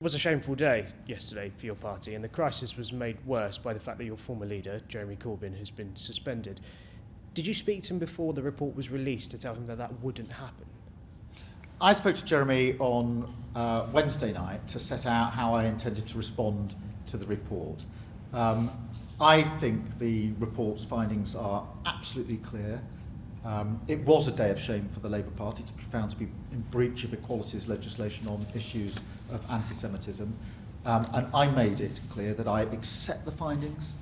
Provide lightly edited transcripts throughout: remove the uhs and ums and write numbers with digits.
It was a shameful day yesterday for your party, and the crisis was made worse by the fact that your former leader, Jeremy Corbyn, has been suspended. Did you speak to him before the report was released to tell him that that wouldn't happen? I spoke to Jeremy on Wednesday night to set out how I intended to respond to the report. I think the report's findings are absolutely clear. It was a day of shame for the Labour Party to be found to be in breach of equalities legislation on issues of anti-Semitism. And I made it clear that I accept the findings,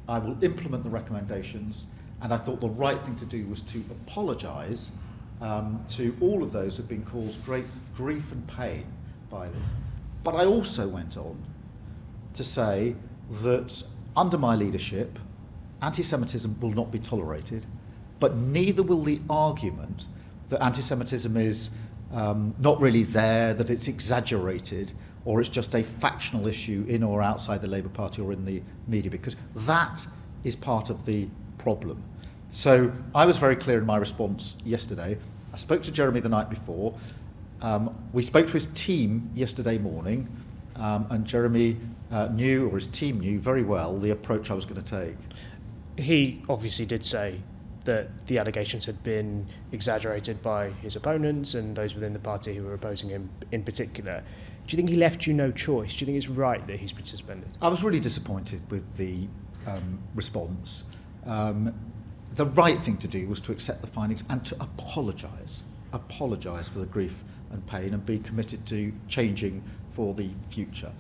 I will implement the recommendations, and I thought the right thing to do was to apologise to all of those who have been caused great grief and pain by this. But I also went on to say that under my leadership, anti-Semitism will not be tolerated, but neither will the argument that anti-Semitism is not really there, that it's exaggerated, or it's just a factional issue in or outside the Labour Party or in the media, because that is part of the problem. So I was very clear in my response yesterday. I spoke to Jeremy the night before. We spoke to his team yesterday morning, and Jeremy knew, or his team knew very well, the approach I was going to take. He obviously did say that the allegations had been exaggerated by his opponents and those within the party who were opposing him in particular. Do you think he left you no choice? Do you think it's right that he's been suspended? I was really disappointed with the response. The right thing to do was to accept the findings and to apologise for the grief and pain and be committed to changing for the future.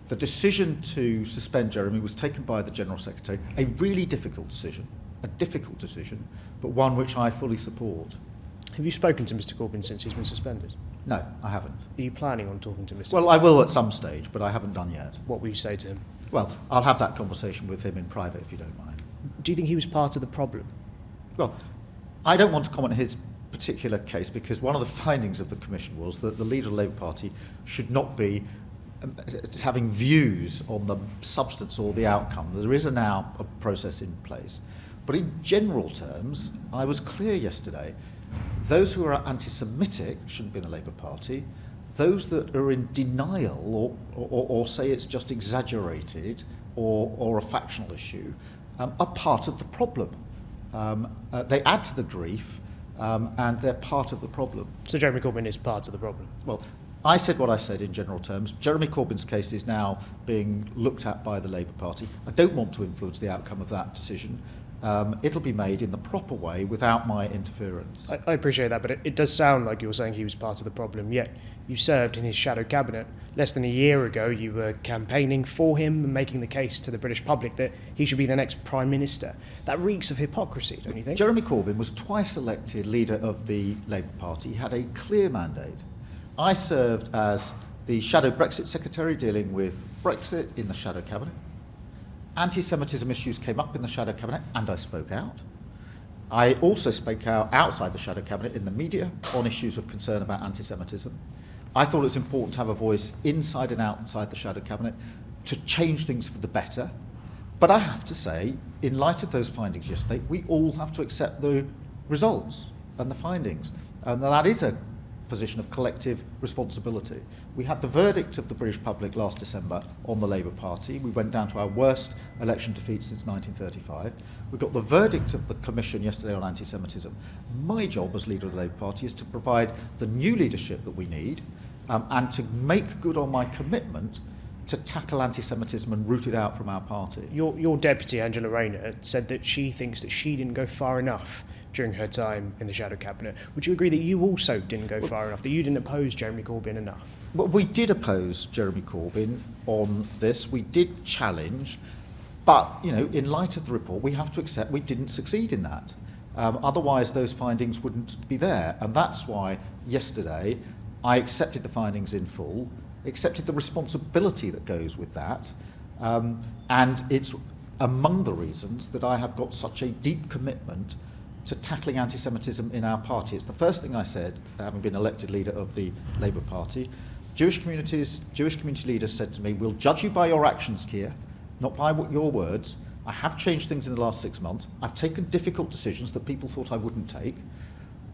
The decision to suspend Jeremy was taken by the General Secretary, a really difficult decision, but one which I fully support. Have you spoken to Mr Corbyn since he's been suspended? No, I haven't. Are you planning on talking to Mr Well, I will at some stage, but I haven't done yet. What will you say to him? Well, I'll have that conversation with him in private if you don't mind. Do you think he was part of the problem? Well, I don't want to comment on his particular case because one of the findings of the Commission was that the leader of the Labour Party should not be having views on the substance or the outcome. There is now a process in place. But in general terms, I was clear yesterday, those who are anti-Semitic shouldn't be in the Labour Party. Those that are in denial or say it's just exaggerated or a factional issue are part of the problem. They add to the grief and they're part of the problem. So Jeremy Corbyn is part of the problem? Well, I said what I said in general terms. Jeremy Corbyn's case is now being looked at by the Labour Party. I don't want to influence the outcome of that decision. It'll be made in the proper way without my interference. I appreciate that, but it does sound like you're saying he was part of the problem, yet you served in his shadow cabinet. Less than a year ago, you were campaigning for him and making the case to the British public that he should be the next Prime Minister. That reeks of hypocrisy, don't you think? Jeremy Corbyn was twice elected leader of the Labour Party. He had a clear mandate. I served as the shadow Brexit secretary dealing with Brexit in the shadow cabinet. Anti-Semitism issues came up in the shadow cabinet and I spoke out. I also spoke out outside the shadow cabinet in the media on issues of concern about anti-Semitism. I thought it was important to have a voice inside and outside the shadow cabinet to change things for the better. But I have to say, in light of those findings yesterday, we all have to accept the results and the findings. And that is a position of collective responsibility. We had the verdict of the British public last December on the Labour Party. We went down to our worst election defeat since 1935. We got the verdict of the Commission yesterday on anti-Semitism. My job as leader of the Labour Party is to provide the new leadership that we need and to make good on my commitment to tackle anti-Semitism and root it out from our party. Your deputy, Angela Rayner, said that she thinks that she didn't go far enough during her time in the shadow cabinet. Would you agree that you also didn't go far enough, that you didn't oppose Jeremy Corbyn enough? Well, we did oppose Jeremy Corbyn on this. We did challenge, but in light of the report, we have to accept we didn't succeed in that. Otherwise, those findings wouldn't be there, and that's why yesterday I accepted the findings in full, accepted the responsibility that goes with that, and it's among the reasons that I have got such a deep commitment to tackling anti-Semitism in our party. It's the first thing I said, having been elected leader of the Labour Party. Jewish community leaders said to me, we'll judge you by your actions, Keir, not by your words. I have changed things in the last 6 months. I've taken difficult decisions that people thought I wouldn't take.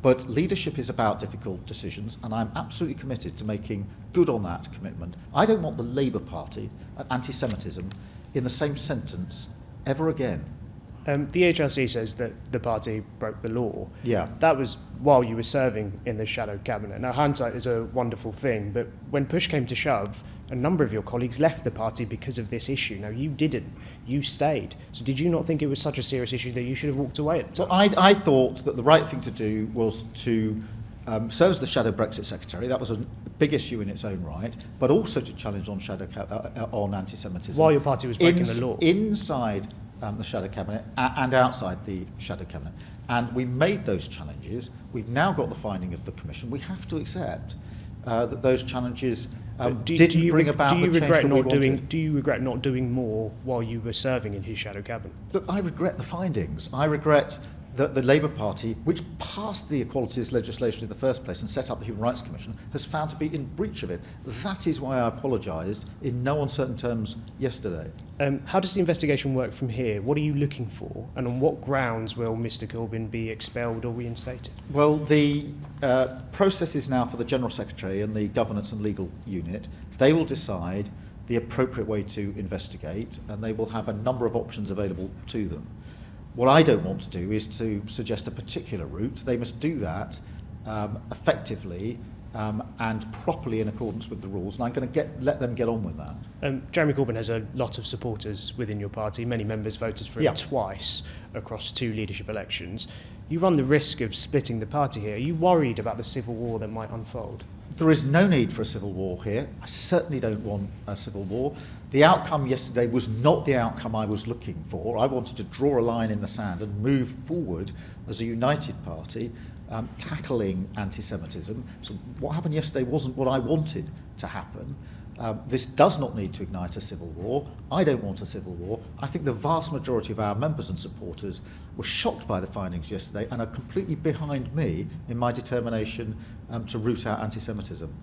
But leadership is about difficult decisions, and I'm absolutely committed to making good on that commitment. I don't want the Labour Party and anti-Semitism in the same sentence ever again. The EHRC says that the party broke the law. Yeah. That was while you were serving in the shadow cabinet. Now, hindsight is a wonderful thing, but when push came to shove, a number of your colleagues left the party because of this issue. Now, you didn't. You stayed. So did you not think it was such a serious issue that you should have walked away at the time? Well, I thought that the right thing to do was to serve as the shadow Brexit secretary. That was a big issue in its own right, but also to challenge on on anti-Semitism. While your party was breaking the law. Inside the shadow cabinet and outside the shadow cabinet. And we made those challenges. We've now got the finding of the Commission. We have to accept that those challenges didn't bring about the change that we wanted. Do you regret not doing more while you were serving in his shadow cabinet? Look, I regret the findings. I regret that the Labour Party, which passed the equalities legislation in the first place and set up the Human Rights Commission, has found to be in breach of it. That is why I apologised in no uncertain terms yesterday. How does the investigation work from here? What are you looking for? And on what grounds will Mr Corbyn be expelled or reinstated? Well, the process is now for the General Secretary and the Governance and Legal Unit. They will decide the appropriate way to investigate, and they will have a number of options available to them. What I don't want to do is to suggest a particular route. They must do that effectively and properly in accordance with the rules, and I'm going to let them get on with that. Jeremy Corbyn has a lot of supporters within your party. Many members voted for him twice across 2 leadership elections. You run the risk of splitting the party here. Are you worried about the civil war that might unfold? There is no need for a civil war here. I certainly don't want a civil war. The outcome yesterday was not the outcome I was looking for. I wanted to draw a line in the sand and move forward as a united party, tackling anti-Semitism. So what happened yesterday wasn't what I wanted to happen. This does not need to ignite a civil war. I don't want a civil war. I think the vast majority of our members and supporters were shocked by the findings yesterday and are completely behind me in my determination to root out anti-Semitism.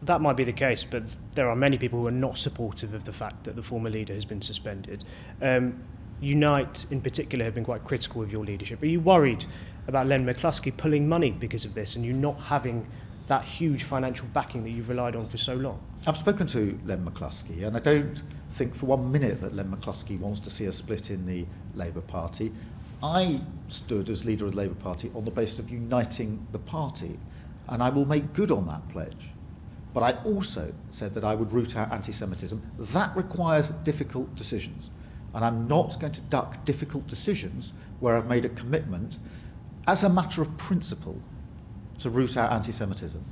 That might be the case, but there are many people who are not supportive of the fact that the former leader has been suspended. Unite, in particular, have been quite critical of your leadership. Are you worried about Len McCluskey pulling money because of this and you not having that huge financial backing that you've relied on for so long? I've spoken to Len McCluskey, and I don't think for 1 minute that Len McCluskey wants to see a split in the Labour Party. I stood as leader of the Labour Party on the basis of uniting the party, and I will make good on that pledge. But I also said that I would root out anti-Semitism. That requires difficult decisions, and I'm not going to duck difficult decisions where I've made a commitment as a matter of principle to root out anti-Semitism.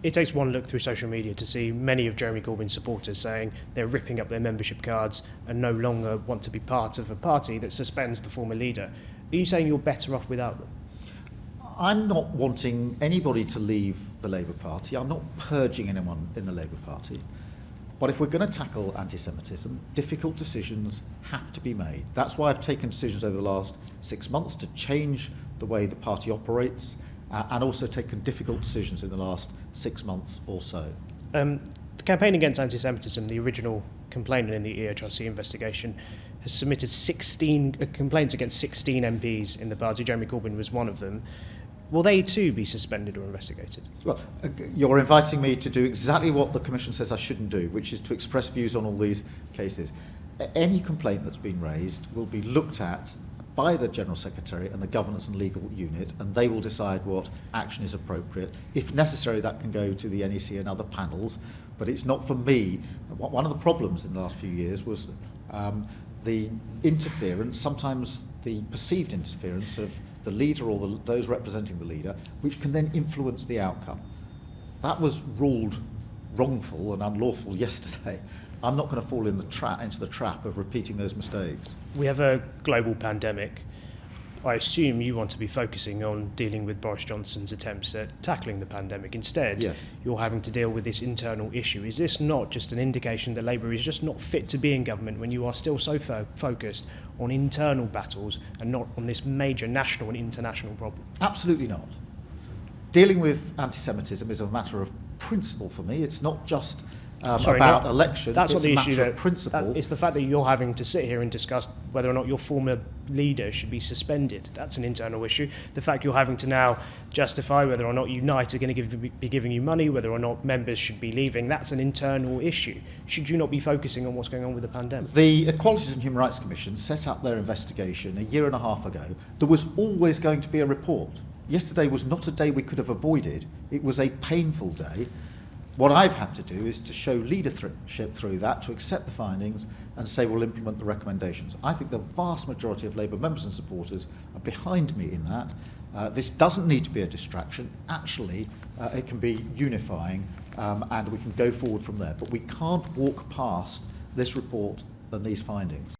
It takes one look through social media to see many of Jeremy Corbyn's supporters saying they're ripping up their membership cards and no longer want to be part of a party that suspends the former leader. Are you saying you're better off without them? I'm not wanting anybody to leave the Labour Party. I'm not purging anyone in the Labour Party. But if we're going to tackle anti-Semitism, difficult decisions have to be made. That's why I've taken decisions over the last 6 months to change the way the party operates, and also taken difficult decisions in the last 6 months or so. The campaign against anti-Semitism, the original complainant in the EHRC investigation, has submitted 16 complaints against 16 MPs in the party. Jeremy Corbyn was one of them. Will they too be suspended or investigated? Well, you're inviting me to do exactly what the Commission says I shouldn't do, which is to express views on all these cases. Any complaint that's been raised will be looked at by the General Secretary and the Governance and Legal Unit, and they will decide what action is appropriate. If necessary, that can go to the NEC and other panels, but it's not for me. One of the problems in the last few years was the interference, sometimes the perceived interference of the leader or those representing the leader, which can then influence the outcome. That was ruled wrongful and unlawful yesterday. I'm not going to fall into the trap of repeating those mistakes. We have a global pandemic. I assume you want to be focusing on dealing with Boris Johnson's attempts at tackling the pandemic. Instead, yes, you're having to deal with this internal issue. Is this not just an indication that Labour is just not fit to be in government when you are still so focused on internal battles and not on this major national and international problem? Absolutely not. Dealing with anti-Semitism is a matter of principle for me. It's not just about election. That's it's not the a issue. matter of principle. It's the fact that you're having to sit here and discuss whether or not your former leader should be suspended. That's an internal issue. The fact you're having to now justify whether or not Unite are going to be giving you money, whether or not members should be leaving, that's an internal issue. Should you not be focusing on what's going on with the pandemic? The Equalities and Human Rights Commission set up their investigation a year and a half ago. There was always going to be a report. Yesterday was not a day we could have avoided. It was a painful day. What I've had to do is to show leadership through that, to accept the findings and say we'll implement the recommendations. I think the vast majority of Labour members and supporters are behind me in that. This doesn't need to be a distraction. Actually, it can be unifying and we can go forward from there. But we can't walk past this report and these findings.